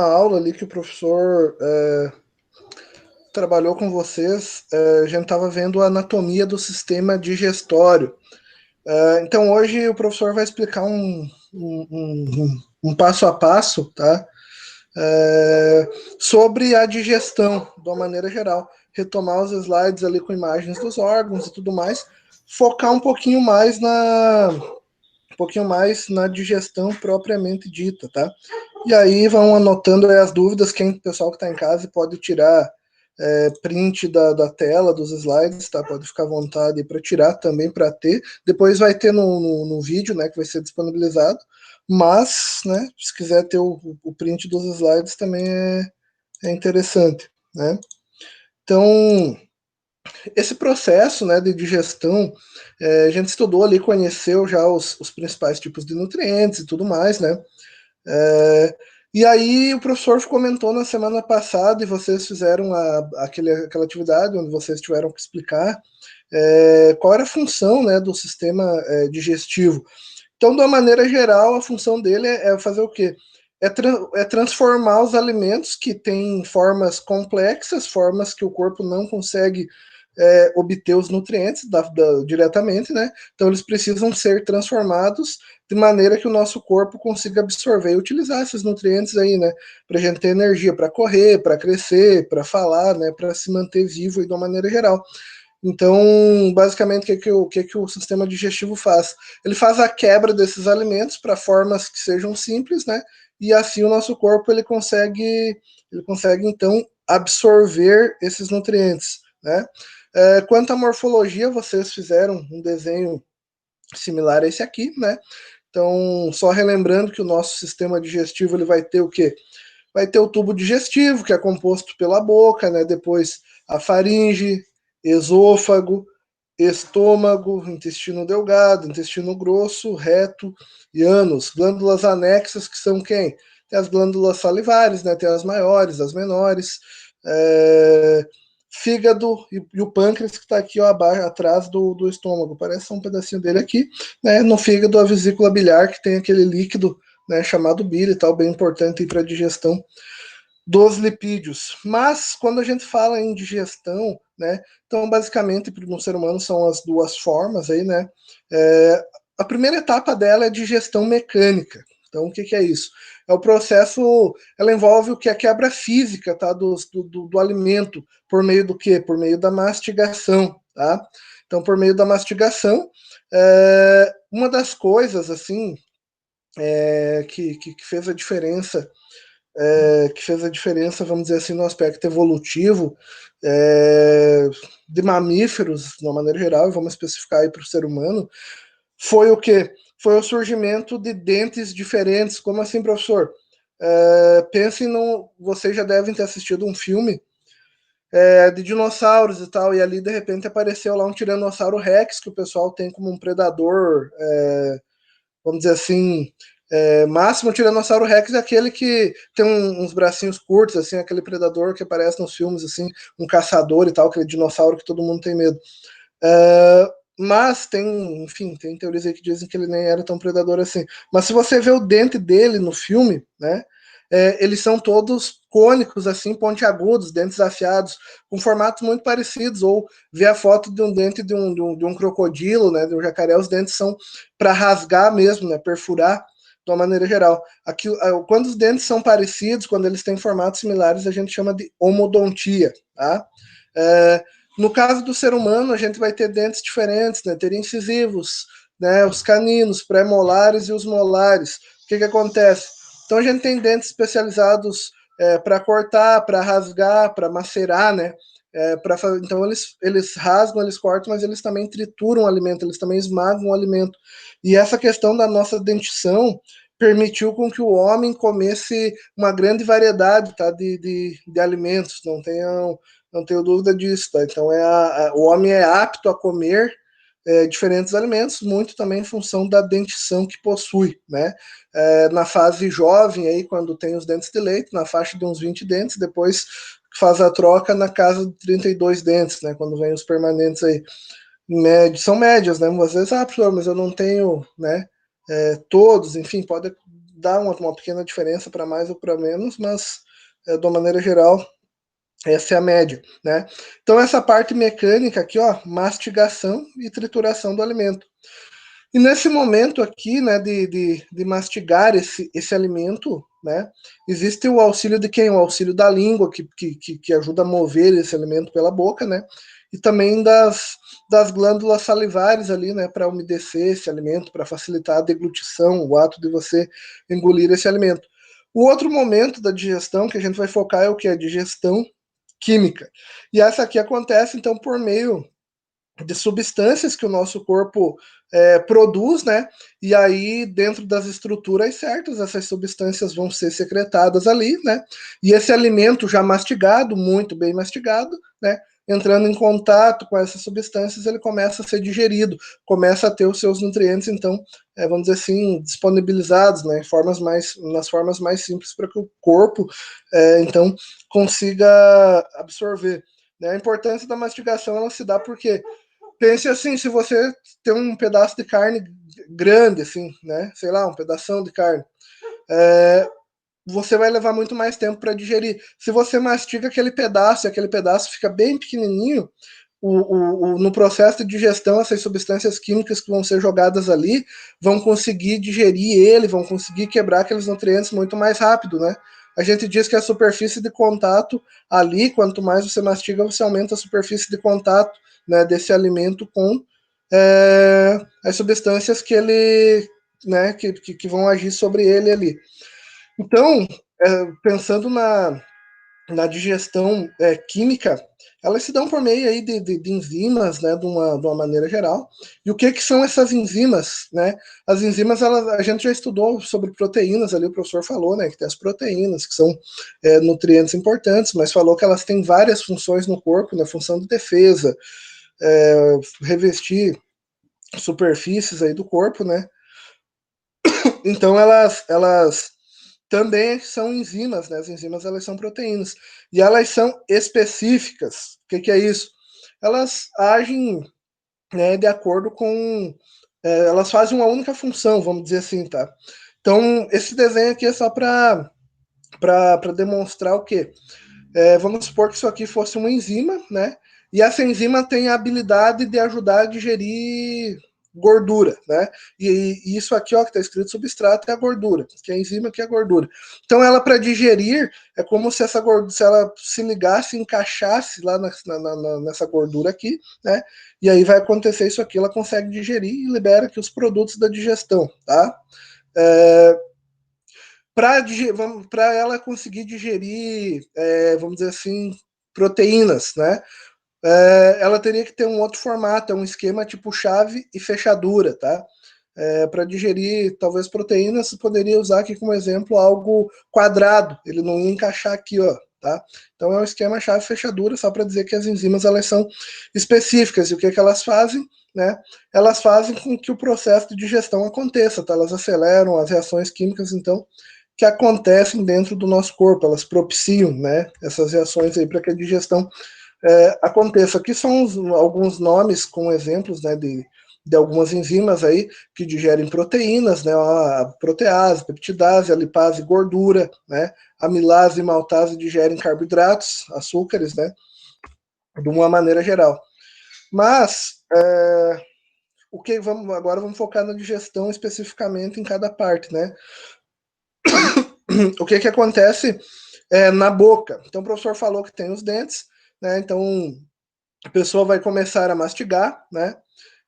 aula ali que o professor trabalhou com vocês, a gente estava vendo a anatomia do sistema digestório. Então hoje o professor vai explicar um passo a passo, tá? Sobre a digestão, de uma maneira geral. Retomar os slides ali com imagens dos órgãos e tudo mais, focar um pouquinho mais na digestão propriamente dita, tá? E aí vão anotando aí as dúvidas, o pessoal que está em casa pode tirar print da tela, dos slides, tá? Pode ficar à vontade para tirar também, para ter. Depois vai ter no vídeo, né, que vai ser disponibilizado. Mas, né, se quiser ter o print dos slides também é interessante, né? Então, esse processo, né, de digestão, a gente estudou ali, conheceu já os principais tipos de nutrientes e tudo mais, né? E aí o professor comentou na semana passada, e vocês fizeram aquela atividade onde vocês tiveram que explicar qual era a função, né, do sistema digestivo. Então, de uma maneira geral, a função dele é fazer o quê? É transformar os alimentos que têm formas complexas, formas que o corpo não consegue obter os nutrientes diretamente, né? Então, eles precisam ser transformados de maneira que o nosso corpo consiga absorver e utilizar esses nutrientes aí, né? Para a gente ter energia para correr, para crescer, para falar, né? Para se manter vivo e de uma maneira geral. Então, basicamente, o que o sistema digestivo faz? Ele faz a quebra desses alimentos para formas que sejam simples, né? E assim o nosso corpo ele consegue então absorver esses nutrientes, né? Quanto à morfologia, vocês fizeram um desenho similar a esse aqui, né? Então, só relembrando que o nosso sistema digestivo ele vai ter o quê? Vai ter o tubo digestivo, que é composto pela boca, né? Depois a faringe, esôfago, estômago, intestino delgado, intestino grosso, reto e ânus. Glândulas anexas, que são quem? Tem as glândulas salivares, né? Tem as maiores, as menores. Fígado e o pâncreas, que está aqui ó, abaixo, atrás do estômago. Parece um pedacinho dele aqui. Né? No fígado, a vesícula biliar, que tem aquele líquido, né, chamado bile, tal, bem importante para a digestão dos lipídios. Mas quando a gente fala em digestão, né, então basicamente no ser humano são as duas formas aí, né? A primeira etapa dela é digestão mecânica. Então o que é isso? É o processo, ela envolve o que é a quebra física, tá, do alimento por meio do quê? Por meio da mastigação, tá? Então por meio da mastigação, uma das coisas assim que fez a diferença vamos dizer assim, no aspecto evolutivo de mamíferos, de uma maneira geral, e vamos especificar aí para o ser humano, foi o quê? Foi o surgimento de dentes diferentes. Como assim, professor? Pensem no. Vocês já devem ter assistido um filme de dinossauros e tal, e ali de repente apareceu lá um Tiranossauro Rex, que o pessoal tem como um predador, vamos dizer assim, máximo. O Tiranossauro Rex é aquele que tem uns bracinhos curtos, assim, aquele predador que aparece nos filmes, assim, um caçador e tal, aquele dinossauro que todo mundo tem medo. Mas enfim, tem teorias aí que dizem que ele nem era tão predador assim. Mas se você vê o dente dele no filme, né, eles são todos cônicos, assim, pontiagudos, dentes afiados, com formatos muito parecidos. Ou ver a foto de um dente de um crocodilo, né, de um jacaré, os dentes são para rasgar mesmo, né, perfurar de uma maneira geral. Aqui, quando os dentes são parecidos, quando eles têm formatos similares, a gente chama de homodontia, tá? No caso do ser humano, a gente vai ter dentes diferentes, né? Ter incisivos, né? Os caninos, pré-molares e os molares. O que acontece? Então a gente tem dentes especializados para cortar, para rasgar, para macerar, né? Então eles rasgam, eles cortam, mas eles também trituram o alimento, eles também esmagam o alimento. E essa questão da nossa dentição permitiu com que o homem comesse uma grande variedade, tá, de alimentos. Não tenho dúvida disso, tá? Então o homem é apto a comer diferentes alimentos, muito também em função da dentição que possui, né? Na fase jovem, aí, quando tem os dentes de leite, na faixa de uns 20 dentes, depois faz a troca na casa de 32 dentes, né? Quando vem os permanentes aí. São médias, né? Às vezes, professor, mas eu não tenho, né? Todos, enfim, pode dá uma pequena diferença para mais ou para menos, mas de uma maneira geral, essa é a média, né? Então, essa parte mecânica aqui, ó, mastigação e trituração do alimento. E nesse momento aqui, né, de mastigar esse alimento, né, existe o auxílio de quem? O auxílio da língua, que ajuda a mover esse alimento pela boca, né, e também das glândulas salivares ali, né, para umedecer esse alimento, para facilitar a deglutição, o ato de você engolir esse alimento. O outro momento da digestão que a gente vai focar é o que? A digestão química. E essa aqui acontece, então, por meio de substâncias que o nosso corpo produz, né? E aí, dentro das estruturas certas, essas substâncias vão ser secretadas ali, né? E esse alimento já mastigado, muito bem mastigado, né? Entrando em contato com essas substâncias, ele começa a ser digerido, começa a ter os seus nutrientes, então, vamos dizer assim, disponibilizados, né? Nas formas mais simples para que o corpo, então, consiga absorver. A importância da mastigação, ela se dá porque pense assim, se você tem um pedaço de carne grande, assim, né? Sei lá, um pedação de carne. Você vai levar muito mais tempo para digerir. Se você mastiga aquele pedaço e aquele pedaço fica bem pequenininho, no processo de digestão, essas substâncias químicas que vão ser jogadas ali vão conseguir digerir ele, vão conseguir quebrar aqueles nutrientes muito mais rápido, né? A gente diz que a superfície de contato ali, quanto mais você mastiga, você aumenta a superfície de contato, né, desse alimento com as substâncias que ele, né, que vão agir sobre ele ali. Então, pensando na digestão química, elas se dão por meio aí de enzimas, né, de uma maneira geral. E o que são essas enzimas, né? As enzimas, a gente já estudou sobre proteínas ali, o professor falou, né, que tem as proteínas, que são nutrientes importantes, mas falou que elas têm várias funções no corpo, né, função de defesa, revestir superfícies aí do corpo, né? Então elas também são enzimas, né? As enzimas, elas são proteínas. E elas são específicas. O que é isso? Elas agem, né, de acordo com... elas fazem uma única função, vamos dizer assim, tá? Então, esse desenho aqui é só para demonstrar o quê? Vamos supor que isso aqui fosse uma enzima, né? E essa enzima tem a habilidade de ajudar a digerir gordura, né? E isso aqui, ó, que está escrito substrato, é a gordura, que é a enzima, que é a gordura. Então, ela para digerir é como se essa gordura, se ela se ligasse, encaixasse lá nessa gordura aqui, né? E aí vai acontecer isso aqui, ela consegue digerir e libera aqui os produtos da digestão, tá? Para ela conseguir digerir, vamos dizer assim, proteínas, né? Ela teria que ter um outro formato, um esquema tipo chave e fechadura, tá? Para digerir talvez proteínas, você poderia usar aqui como exemplo algo quadrado, ele não ia encaixar aqui, ó, tá? Então é um esquema chave e fechadura, só para dizer que as enzimas elas são específicas e o que elas fazem, né? Elas fazem com que o processo de digestão aconteça, tá? Elas aceleram as reações químicas, então, que acontecem dentro do nosso corpo, elas propiciam, né, essas reações aí para que a digestão aconteça. Aqui são alguns nomes com exemplos, né, de algumas enzimas aí que digerem proteínas, né, a protease, peptidase, a lipase, gordura, né, amilase e maltase digerem carboidratos, açúcares, né, de uma maneira geral. Mas agora vamos focar na digestão especificamente em cada parte, né? O que acontece na boca? Então o professor falou que tem os dentes, né? Então a pessoa vai começar a mastigar, né?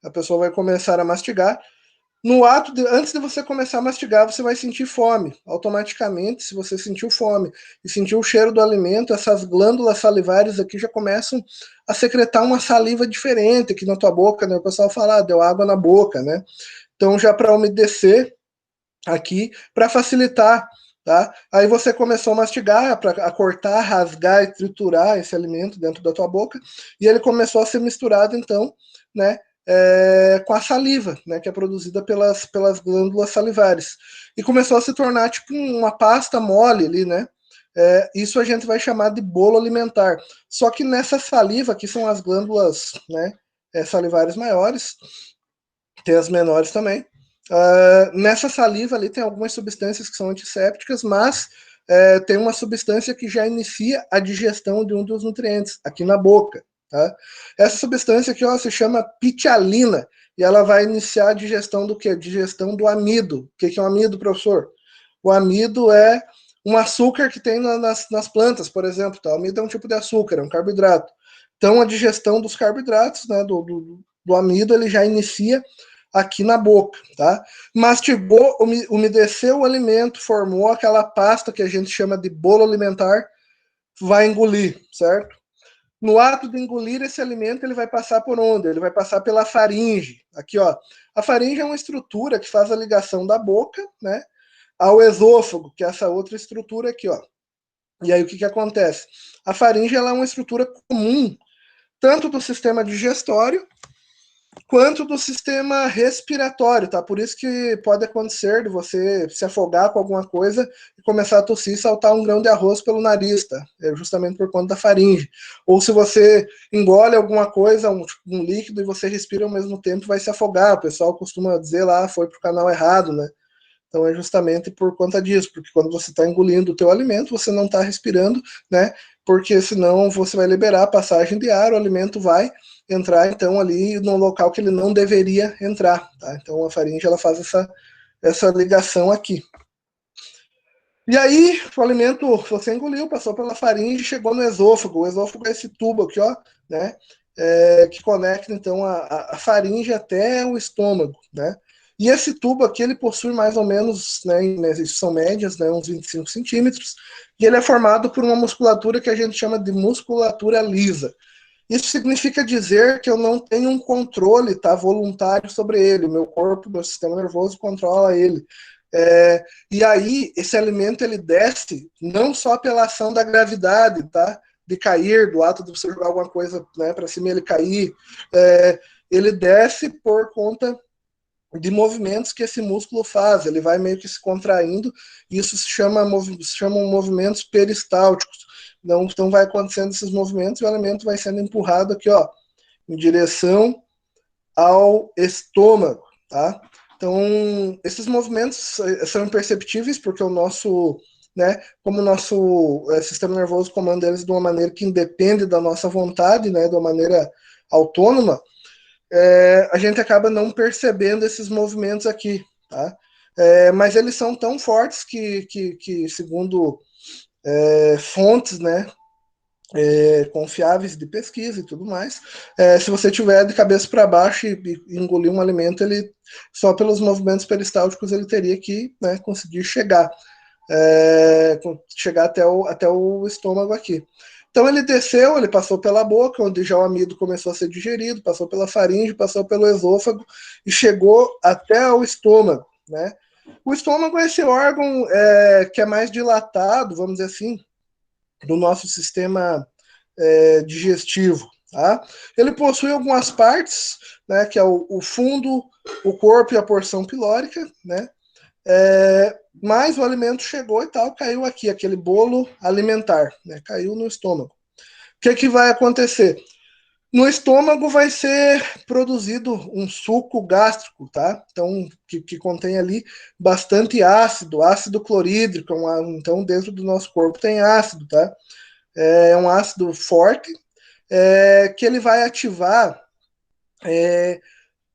A pessoa vai começar a mastigar. Antes de você começar a mastigar, você vai sentir fome. Automaticamente, se você sentiu fome e sentiu o cheiro do alimento, essas glândulas salivares aqui já começam a secretar uma saliva diferente aqui na tua boca, né? O pessoal fala, deu água na boca, né? Então, já para umedecer aqui, para facilitar, tá? Aí você começou a mastigar, a cortar, rasgar e triturar esse alimento dentro da tua boca, e ele começou a ser misturado, então, né, com a saliva, né, que é produzida pelas glândulas salivares. E começou a se tornar tipo uma pasta mole ali, né? Isso a gente vai chamar de bolo alimentar. Só que nessa saliva, que são as glândulas, né, salivares maiores, tem as menores também, Nessa saliva ali tem algumas substâncias que são antissépticas, mas tem uma substância que já inicia a digestão de um dos nutrientes, aqui na boca. Tá? Essa substância aqui, ó, se chama pitialina, e ela vai iniciar a digestão do quê? Digestão do amido. O que é o amido, professor? O amido é um açúcar que tem nas plantas, por exemplo. Tá? O amido é um tipo de açúcar, é um carboidrato. Então, a digestão dos carboidratos, né, do amido, ele já inicia aqui na boca, tá? Mastigou, umedeceu o alimento, formou aquela pasta que a gente chama de bolo alimentar, vai engolir, certo? No ato de engolir esse alimento, ele vai passar por onde? Ele vai passar pela faringe. Aqui, ó. A faringe é uma estrutura que faz a ligação da boca, né, ao esôfago, que é essa outra estrutura aqui, ó. E aí o que acontece? A faringe ela é uma estrutura comum tanto do sistema digestório quanto do sistema respiratório, tá? Por isso que pode acontecer de você se afogar com alguma coisa e começar a tossir e saltar um grão de arroz pelo nariz, tá? É justamente por conta da faringe. Ou se você engole alguma coisa, um líquido, e você respira ao mesmo tempo, vai se afogar. O pessoal costuma dizer lá, foi pro canal errado, né? Então é justamente por conta disso, porque quando você está engolindo o teu alimento, você não está respirando, né? Porque senão você vai liberar a passagem de ar, o alimento vai entrar então ali no local que ele não deveria entrar, tá? Então a faringe ela faz essa ligação aqui. E aí, o alimento, você engoliu, passou pela faringe, chegou no esôfago. O esôfago é esse tubo aqui, ó, né? Que conecta então a faringe até o estômago, né? E esse tubo aqui, ele possui mais ou menos, né, são médias, né, uns 25 centímetros, e ele é formado por uma musculatura que a gente chama de musculatura lisa. Isso significa dizer que eu não tenho um controle, tá, voluntário sobre ele. Meu corpo, meu sistema nervoso controla ele. E aí, esse alimento ele desce não só pela ação da gravidade, tá? De cair, do ato de você jogar alguma coisa, né, para cima e ele cair. Ele desce por conta de movimentos que esse músculo faz. Ele vai meio que se contraindo. Isso se chamam movimentos peristálticos. Então vai acontecendo esses movimentos e o alimento vai sendo empurrado aqui, ó, em direção ao estômago, tá? Então, esses movimentos são imperceptíveis porque o nosso, né, como o nosso sistema nervoso comanda eles de uma maneira que independe da nossa vontade, né, de uma maneira autônoma, a gente acaba não percebendo esses movimentos aqui, tá? Mas eles são tão fortes que segundo fontes, né, confiáveis de pesquisa e tudo mais. Se você tiver de cabeça para baixo e engolir um alimento, ele só pelos movimentos peristálticos ele teria que, né, conseguir chegar até o estômago aqui. Então ele desceu, ele passou pela boca, onde já o amido começou a ser digerido, passou pela faringe, passou pelo esôfago e chegou até o estômago, né? O estômago é esse órgão que é mais dilatado, vamos dizer assim, do nosso sistema digestivo. Tá? Ele possui algumas partes, né, que é o fundo, o corpo e a porção pilórica, né? Mas o alimento chegou e tal, caiu aqui, aquele bolo alimentar, né? Caiu no estômago. O que vai acontecer? No estômago vai ser produzido um suco gástrico, tá? Então, que contém ali bastante ácido, ácido clorídrico. Então, dentro do nosso corpo tem ácido, tá? É um ácido forte que ele vai ativar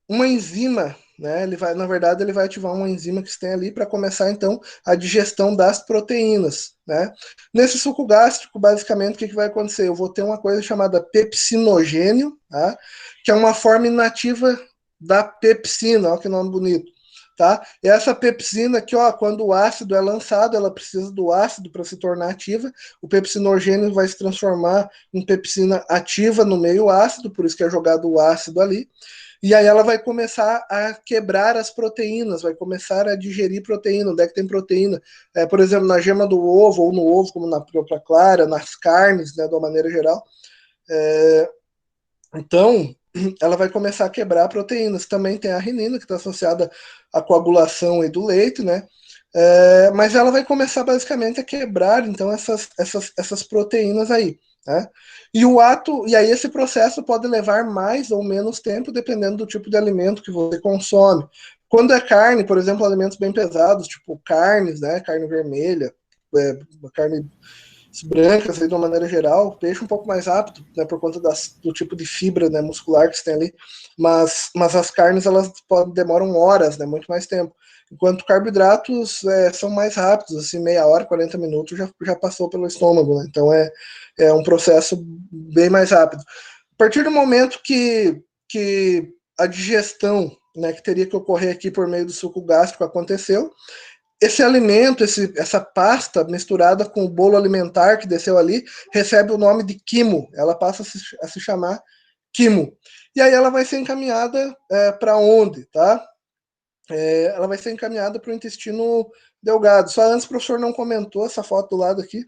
uma enzima, né? Na verdade, ele vai ativar uma enzima que tem ali para começar então a digestão das proteínas, né? Nesse suco gástrico, basicamente, o que vai acontecer? Eu vou ter uma coisa chamada pepsinogênio, tá? Que é uma forma inativa da pepsina, olha que nome bonito. Tá? E essa pepsina aqui, ó, quando o ácido é lançado, ela precisa do ácido para se tornar ativa. O pepsinogênio vai se transformar em pepsina ativa no meio ácido, por isso que é jogado o ácido ali. E aí ela vai começar a quebrar as proteínas, vai começar a digerir proteína. Onde é que tem proteína? Por exemplo, na gema do ovo, ou no ovo, como na própria clara, nas carnes, né, de uma maneira geral. Então, ela vai começar a quebrar proteínas. Também tem a renina, que está associada à coagulação aí do leite, né? Mas ela vai começar basicamente a quebrar, então, essas proteínas aí. Né? E aí esse processo pode levar mais ou menos tempo, dependendo do tipo de alimento que você consome. Quando é carne, por exemplo, alimentos bem pesados, tipo carnes, né, carne vermelha, carne brancas, aí, de uma maneira geral, peixe um pouco mais rápido, né, por conta do tipo de fibra, né, muscular que você tem ali, mas as carnes, elas demoram horas, né, muito mais tempo, enquanto carboidratos são mais rápidos, assim, meia hora, 40 minutos, já passou pelo estômago, né, então é um processo bem mais rápido. A partir do momento que a digestão, né, que teria que ocorrer aqui por meio do suco gástrico aconteceu, esse alimento, essa pasta misturada com o bolo alimentar que desceu ali, recebe o nome de quimo. Ela passa a se chamar quimo. E aí ela vai ser encaminhada para onde, tá? Ela vai ser encaminhada para o intestino delgado. Só antes o professor não comentou essa foto do lado aqui.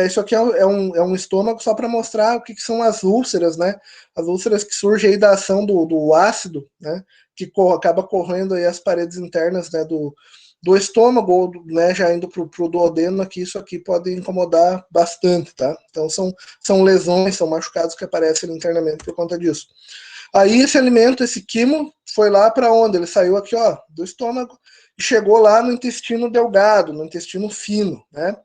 Isso aqui é um estômago só para mostrar o que são as úlceras, né? As úlceras que surgem aí da ação do ácido, né? Que acaba corroendo aí as paredes internas, né? Do estômago, ou né, já indo para o duodeno, aqui, isso aqui pode incomodar bastante, tá? Então são lesões, são machucados que aparecem internamente por conta disso. Aí esse alimento, esse quimo, foi lá para onde? Ele saiu aqui, ó, do estômago e chegou lá no intestino delgado, no intestino fino, né?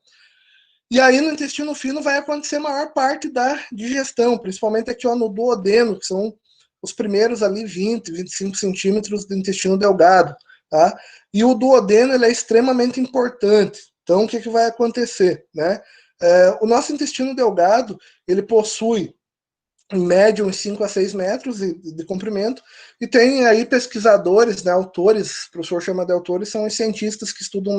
E aí no intestino fino vai acontecer a maior parte da digestão, principalmente aqui ó, no duodeno, que são os primeiros ali 20, 25 centímetros do intestino delgado, tá? E o duodeno ele é extremamente importante. Então o que vai acontecer, né? O nosso intestino delgado ele possui em média uns 5 a 6 metros de comprimento, e tem aí pesquisadores, né, autores, o professor chama de autores, são os cientistas que estudam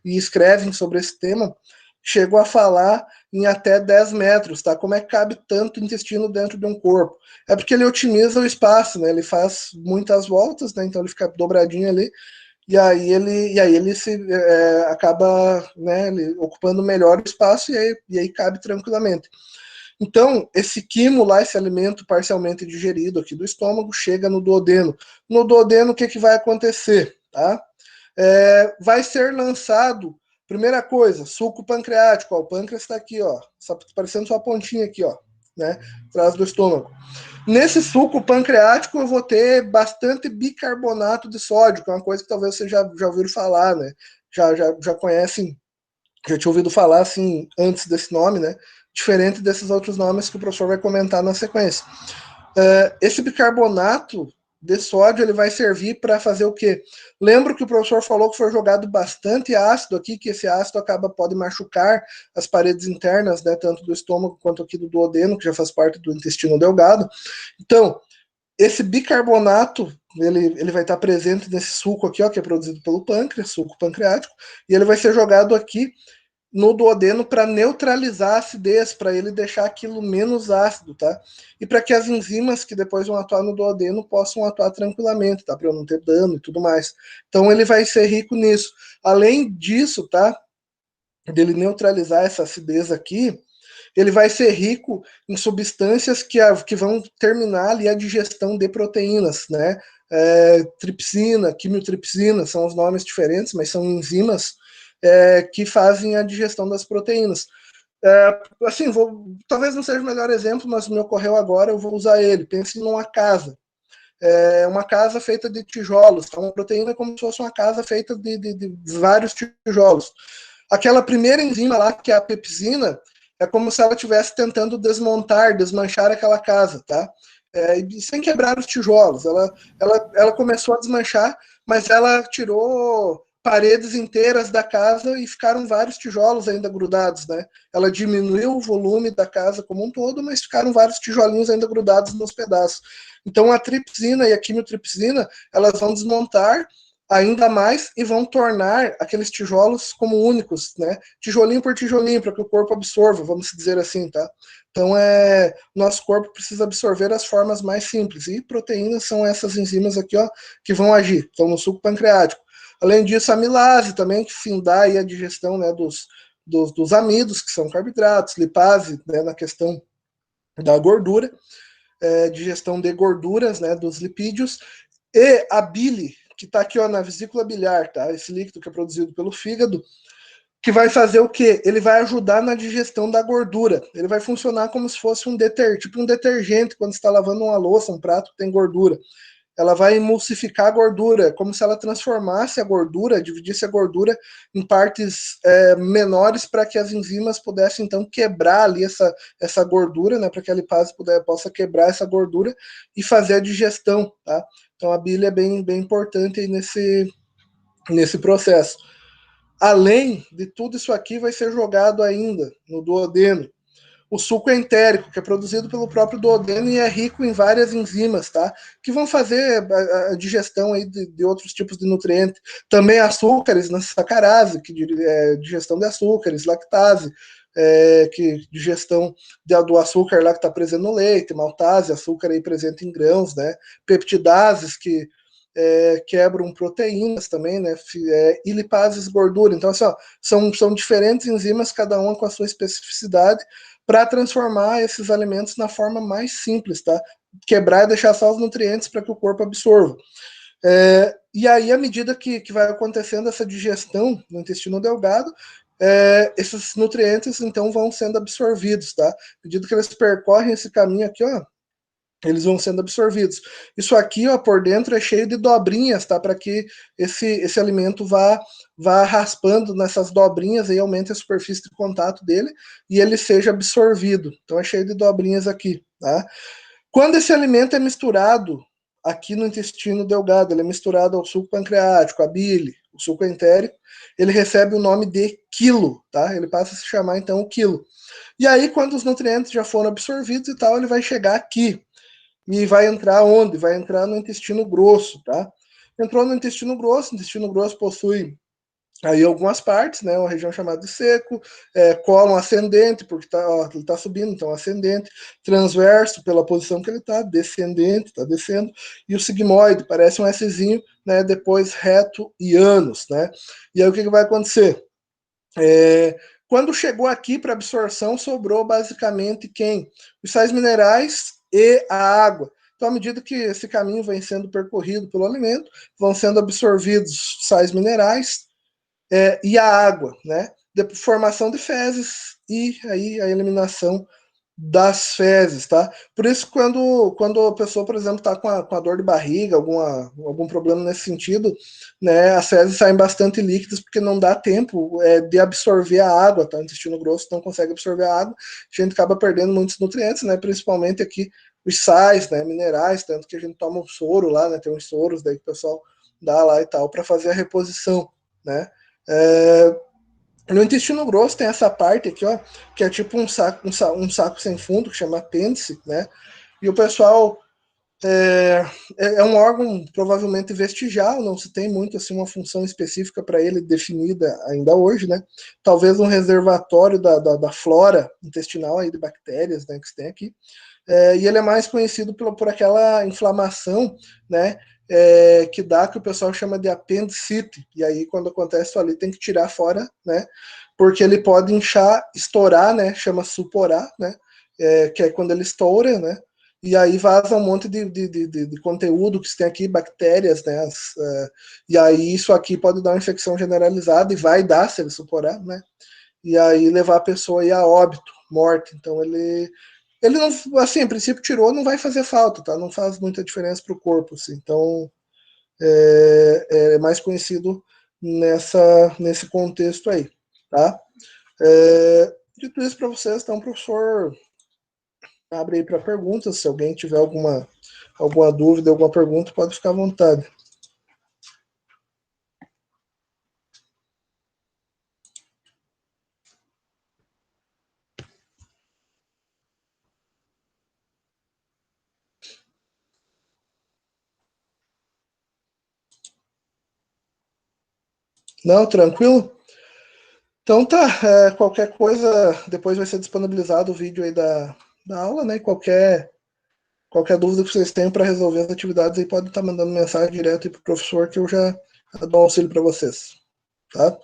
e escrevem sobre esse tema, chegam a falar em até 10 metros, tá? Como é que cabe tanto intestino dentro de um corpo? É porque ele otimiza o espaço, né? Ele faz muitas voltas, né? Então ele fica dobradinho ali, e aí ele acaba, né, ocupando melhor o espaço, e aí cabe tranquilamente. Então, esse quimo lá, esse alimento parcialmente digerido aqui do estômago, chega no duodeno. No duodeno, o que vai acontecer? Tá? Vai ser lançado, primeira coisa, suco pancreático. Ó, o pâncreas está aqui, ó, parecendo sua pontinha aqui, ó, né, atrás do estômago. Nesse suco pancreático, eu vou ter bastante bicarbonato de sódio, que é uma coisa que talvez você já ouviram falar, né? Já conhecem, já tinha ouvido falar assim antes desse nome, né? Diferente desses outros nomes que o professor vai comentar na sequência. Esse bicarbonato de sódio ele vai servir para fazer o quê? Lembro que o professor falou que foi jogado bastante ácido aqui, que esse ácido pode machucar as paredes internas, né, tanto do estômago quanto aqui do duodeno, que já faz parte do intestino delgado. Então, esse bicarbonato ele vai estar presente nesse suco aqui, ó, que é produzido pelo pâncreas, suco pancreático, e ele vai ser jogado aqui no duodeno para neutralizar a acidez, para ele deixar aquilo menos ácido, tá? E para que as enzimas que depois vão atuar no duodeno possam atuar tranquilamente, tá? Para não ter dano e tudo mais. Então ele vai ser rico nisso. Além disso, tá? Dele neutralizar essa acidez aqui, ele vai ser rico em substâncias que vão terminar ali a digestão de proteínas, né? Tripsina, quimiotripsina, são os nomes diferentes, mas são enzimas que fazem a digestão das proteínas. Assim, talvez não seja o melhor exemplo, mas me ocorreu agora, eu vou usar ele. Pense numa casa. Uma casa feita de tijolos. Então, uma proteína é como se fosse uma casa feita de vários tijolos. Aquela primeira enzima lá, que é a pepsina, é como se ela estivesse tentando desmanchar aquela casa, tá? Sem quebrar os tijolos. Ela começou a desmanchar, mas ela tirou paredes inteiras da casa e ficaram vários tijolos ainda grudados, né? Ela diminuiu o volume da casa como um todo, mas ficaram vários tijolinhos ainda grudados nos pedaços. Então a tripsina e a quimiotripsina, elas vão desmontar ainda mais e vão tornar aqueles tijolos como únicos, né? Tijolinho por tijolinho, para que o corpo absorva, vamos dizer assim, tá? Então, nosso corpo precisa absorver as formas mais simples, e proteínas são essas enzimas aqui, ó, que vão agir, estão no suco pancreático. Além disso, a amilase também, que findar aí a digestão, né, dos amidos, que são carboidratos, lipase, né, na questão da gordura, digestão de gorduras, né, dos lipídios, e a bile, que está aqui ó, na vesícula biliar, tá? Esse líquido que é produzido pelo fígado, que vai fazer o quê? Ele vai ajudar na digestão da gordura. Ele vai funcionar como se fosse tipo um detergente quando está lavando uma louça, um prato que tem gordura. ela vai emulsificar a gordura, como se ela transformasse a gordura, dividisse a gordura em partes menores para que as enzimas pudessem, então, quebrar ali essa gordura, né, para que a lipase possa quebrar essa gordura e fazer a digestão, tá? Então, a bile é bem, bem importante aí nesse processo. Além de tudo isso aqui, vai ser jogado ainda no duodeno o suco entérico, que é produzido pelo próprio duodeno e é rico em várias enzimas, tá? Que vão fazer a digestão aí de outros tipos de nutrientes. Também açúcares na sacarase, que é digestão de açúcares, lactase, que digestão do açúcar lá que está presente no leite, maltase, açúcar aí presente em grãos, né? Peptidases, que quebram proteínas também, né? E lipases, gordura. Então, assim, ó, são diferentes enzimas, cada uma com a sua especificidade, para transformar esses alimentos na forma mais simples, tá? Quebrar e deixar só os nutrientes para que o corpo absorva. E aí, à medida que vai acontecendo essa digestão no intestino delgado, esses nutrientes, então, vão sendo absorvidos, tá? À medida que eles percorrem esse caminho aqui, ó, eles vão sendo absorvidos. Isso aqui, ó, por dentro é cheio de dobrinhas, tá? Para que esse alimento vá raspando nessas dobrinhas e aumente a superfície de contato dele e ele seja absorvido. Então é cheio de dobrinhas aqui, tá? Quando esse alimento é misturado aqui no intestino delgado, ele é misturado ao suco pancreático, a bile, o suco entérico, ele recebe o nome de quilo, tá? Ele passa a se chamar então o quilo. E aí, quando os nutrientes já foram absorvidos e tal, ele vai chegar aqui, e vai entrar onde? Vai entrar no intestino grosso, tá? Entrou no intestino grosso possui aí algumas partes, né? Uma região chamada de seco, cólon ascendente, porque ele tá subindo, então ascendente, transverso pela posição que ele tá, descendente, tá descendo, e o sigmoide, parece um Szinho, né? Depois reto e ânus, né? E aí o que vai acontecer? Quando chegou aqui para absorção, sobrou basicamente quem? Os sais minerais e a água. Então, à medida que esse caminho vem sendo percorrido pelo alimento, vão sendo absorvidos sais minerais e a água, né? De formação de fezes e aí a eliminação das fezes, tá? Por isso, quando a pessoa, por exemplo, está com a dor de barriga, algum problema nesse sentido, né, as fezes saem bastante líquidas porque não dá tempo de absorver a água, tá? O intestino grosso não consegue absorver a água, a gente acaba perdendo muitos nutrientes, né? Principalmente aqui os sais, né? Minerais, tanto que a gente toma um soro lá, né? Tem uns soros daí que o pessoal dá lá e tal para fazer a reposição, né? No intestino grosso tem essa parte aqui, ó, que é tipo um saco sem fundo, que chama apêndice, né? E o pessoal é um órgão provavelmente vestigial, não se tem muito assim uma função específica para ele definida ainda hoje, né? Talvez um reservatório da flora intestinal aí de bactérias, né, que se tem aqui. E ele é mais conhecido por aquela inflamação, né, que dá, que o pessoal chama de apendicite, e aí quando acontece isso ali tem que tirar fora, né, porque ele pode inchar, estourar, né, chama suporar, né, que é quando ele estoura, né, e aí vaza um monte de conteúdo que se tem aqui, bactérias, né, e aí isso aqui pode dar uma infecção generalizada e vai dar se ele suporar, né, e aí levar a pessoa aí a óbito, morte, então ele não, assim, a princípio tirou, não vai fazer falta, tá? Não faz muita diferença para o corpo, assim. Então, é mais conhecido nesse contexto aí, tá? Dito isso para vocês, então, professor, abre aí para perguntas. Se alguém tiver alguma dúvida, alguma pergunta, pode ficar à vontade. Não, tranquilo? Então tá, qualquer coisa, depois vai ser disponibilizado o vídeo aí da aula, né? Qualquer dúvida que vocês tenham para resolver as atividades aí, pode estar mandando mensagem direto para o professor que eu já dou um auxílio para vocês. Tá?